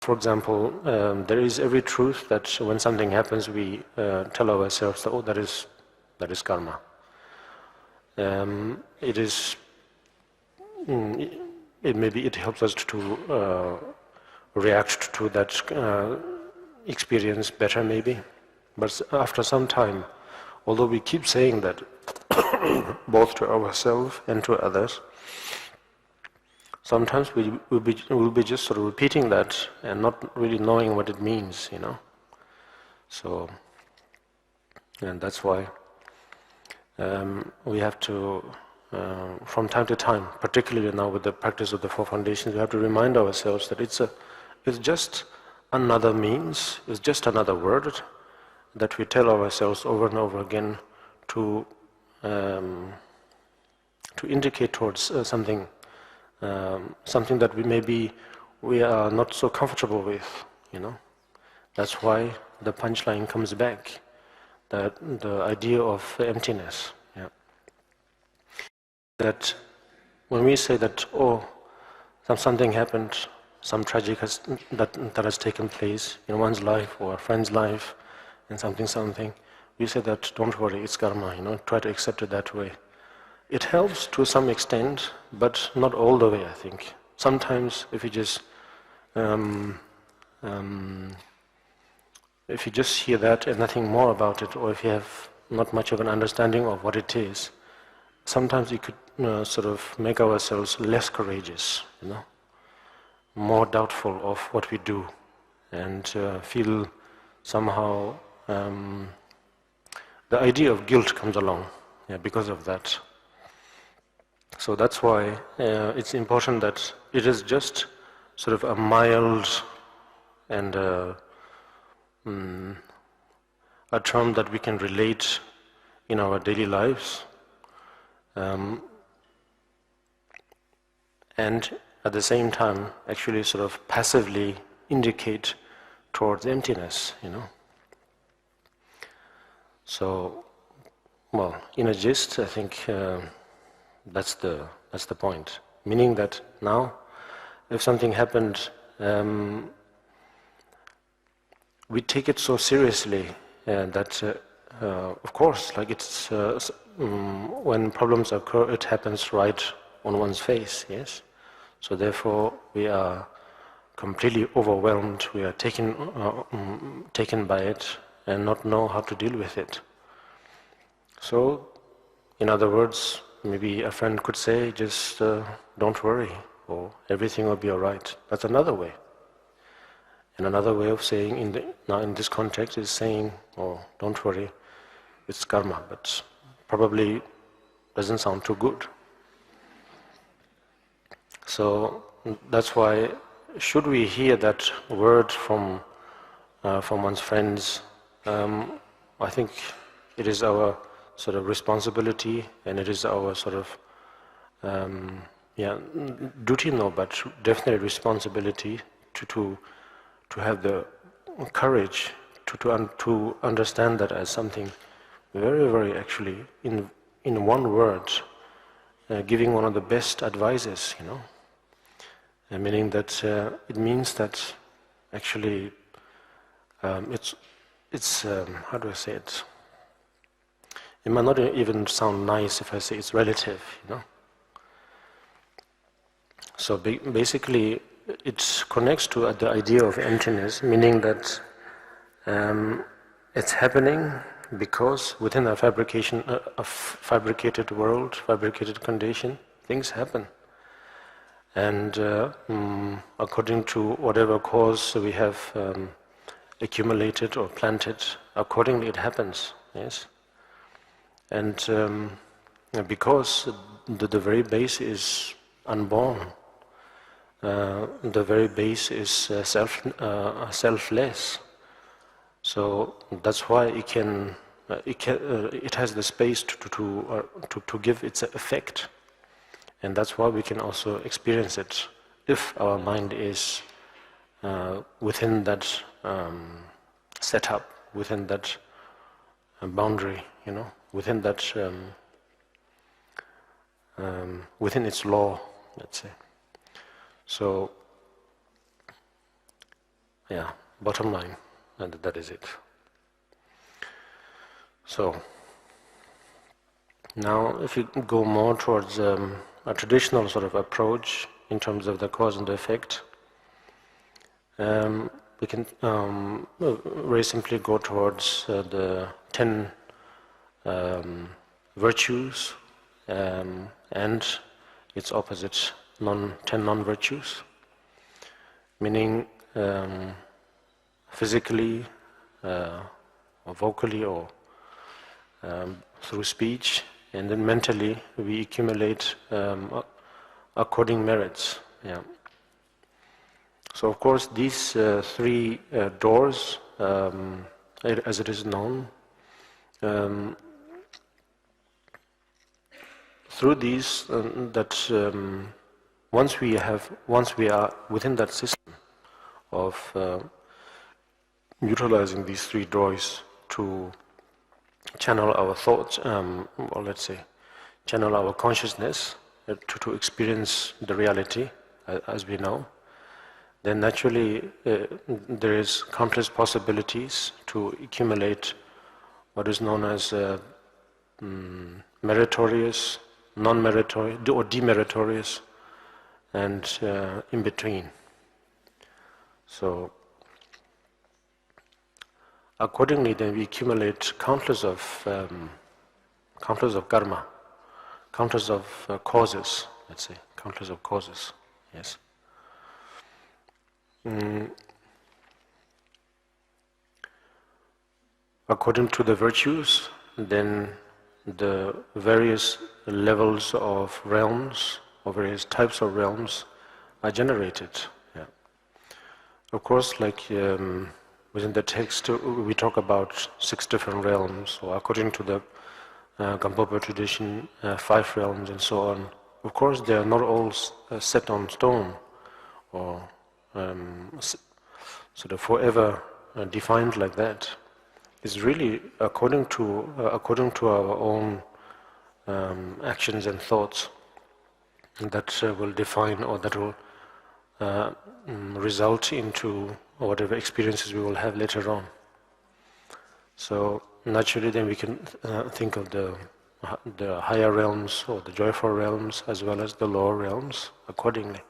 For example, there is every truth that when something happens, we tell ourselves that, oh, that is karma. It is, it helps us to react to that experience better, maybe. But after some time, although we keep saying that, both to ourselves and to others, sometimes we'll be just sort of repeating that and not really knowing what it means, you know. So, and that's why we have to, from time to time, particularly now with the practice of the four foundations, we have to remind ourselves that it's just another means, it's just another word that we tell ourselves over and over again to indicate towards something that we are not so comfortable with, you know. That's why the punchline comes back, that the idea of emptiness. Yeah. That when we say that, oh, something happened, some tragic that has taken place in one's life or a friend's life, and something, we say that, don't worry, it's karma, you know, try to accept it that way. It helps to some extent, but not all the way, I think. Sometimes if you just hear that and nothing more about it, or if you have not much of an understanding of what it is, sometimes it could sort of make ourselves less courageous, you know, more doubtful of what we do, and feel somehow the idea of guilt comes along, yeah, because of that. So that's why it's important that it is just sort of a mild and a term that we can relate in our daily lives, and at the same time actually sort of passively indicate towards emptiness, you know. So, well, in a gist, I think that's the point. Meaning that now, if something happened, we take it so seriously that, of course, like it's when problems occur, it happens right on one's face. Yes. So therefore, we are completely overwhelmed. We are taken by it and not know how to deal with it. So, in other words, maybe a friend could say, just don't worry, or everything will be all right. That's another way. And another way of saying, now in this context, is saying, oh, don't worry, it's karma, but probably doesn't sound too good. So that's why, should we hear that word from one's friends, I think it is our sort of responsibility, and it is our sort of duty, no, but definitely responsibility to have the courage to understand that as something very, very actually in one word, giving one of the best advices, you know. Meaning that it means that actually it's how do I say it? It might not even sound nice if I say it's relative, you know. So basically, it connects to the idea of emptiness, meaning that it's happening because within a fabricated world, fabricated condition, things happen. And according to whatever cause we have accumulated or planted, accordingly it happens, yes. And because the very base is unborn, the very base is selfless. So that's why it has the space to give its effect, and that's why we can also experience it if our mind is within that setup, within that boundary, you know, within that within its law, let's say. So bottom line, and that is it. So, now if you go more towards a traditional sort of approach in terms of the cause and the effect, we can very simply go towards the 10 virtues and its opposite, 10 non-virtues, meaning physically or vocally or through speech, and then mentally we accumulate according merits. So of course these 3 doors, as it is known, through these, once we are within that system of utilizing these 3 doors to channel our thoughts, or let's say, channel our consciousness to experience the reality as we know, then naturally there is countless possibilities to accumulate what is known as meritorious, non-meritorious, or demeritorious, and in between. So, accordingly, then we accumulate countless of karma, countless of causes. Let's say countless of causes. Yes. According to the virtues, then the various levels of realms, or various types of realms, are generated. Of course, like within the text, we talk about 6 different realms, or according to the Gampopa tradition, 5 realms, and so on. Of course, they are not all set on stone, or sort of forever defined like that. It's really according to our own actions and thoughts that will define, or that will result into whatever experiences we will have later on. So naturally, then we can think of the higher realms, or the joyful realms, as well as the lower realms accordingly.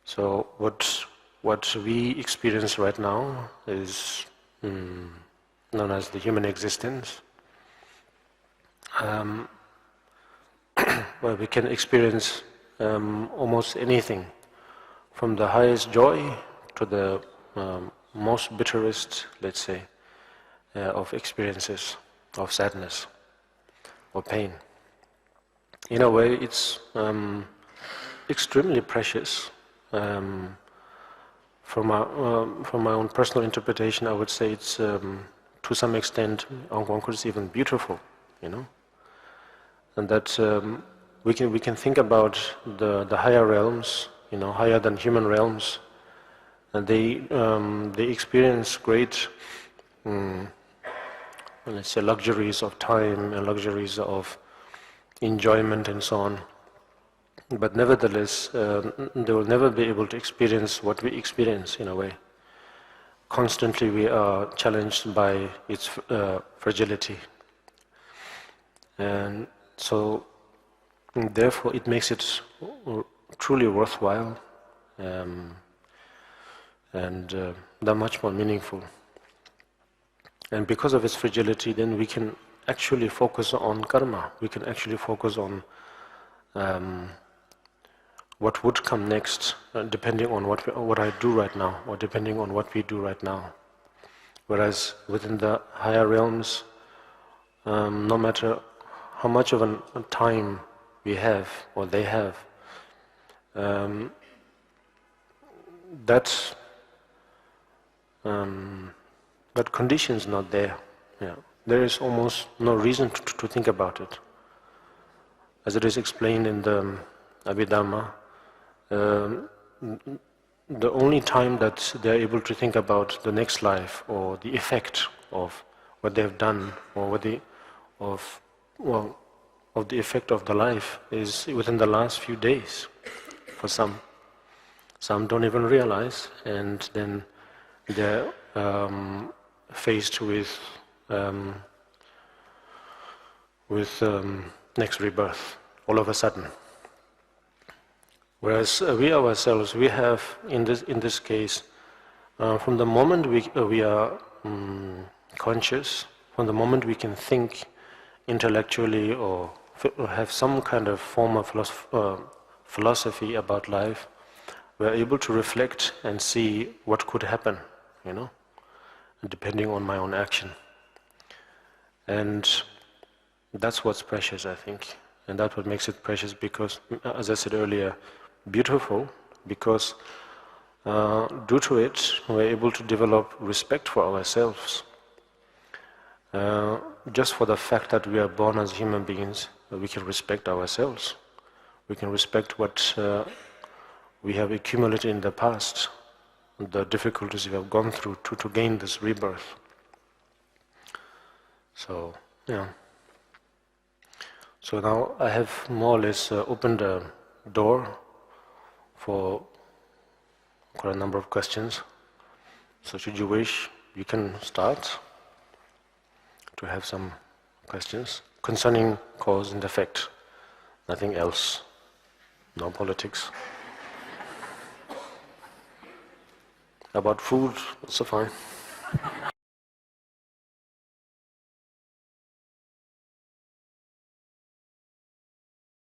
So what we experience right now is known as the human existence, where we can experience almost anything, from the highest joy to the most bitterest, let's say, of experiences of sadness or pain. In a way, it's extremely precious. From my own personal interpretation, I would say it's to some extent, one could say, even beautiful, and that we can think about the higher realms, higher than human realms, and they experience great, let's say, luxuries of time and luxuries of enjoyment and so on. But nevertheless, they will never be able to experience what we experience in a way. Constantly we are challenged by its fragility. And so, therefore, it makes it truly worthwhile and that much more meaningful. And because of its fragility, then we can actually focus on karma. We can actually focus on what would come next, depending on what I do right now, or depending on what we do right now. Whereas within the higher realms, no matter how much of a time we have, or they have, that condition is not there. There is almost no reason to think about it. As it is explained in the Abhidhamma, the only time that they are able to think about the next life, or the effect of what they have done, or of the effect of the life, is within the last few days for some. Some don't even realize, and then they're faced with next rebirth all of a sudden. Whereas we ourselves, we have in this case, from the moment we are conscious, from the moment we can think intellectually or have some kind of form of philosophy about life, we are able to reflect and see what could happen, depending on my own action. And that's what's precious, I think. And that's what makes it precious because, as I said earlier, beautiful, because due to it, we're able to develop respect for ourselves. Just for the fact that we are born as human beings, we can respect ourselves. We can respect what we have accumulated in the past, the difficulties we have gone through to gain this rebirth. So, yeah. So now I have more or less opened the door for quite a number of questions. So should you wish, you can start to have some questions concerning cause and effect, nothing else, no politics. About food, also fine.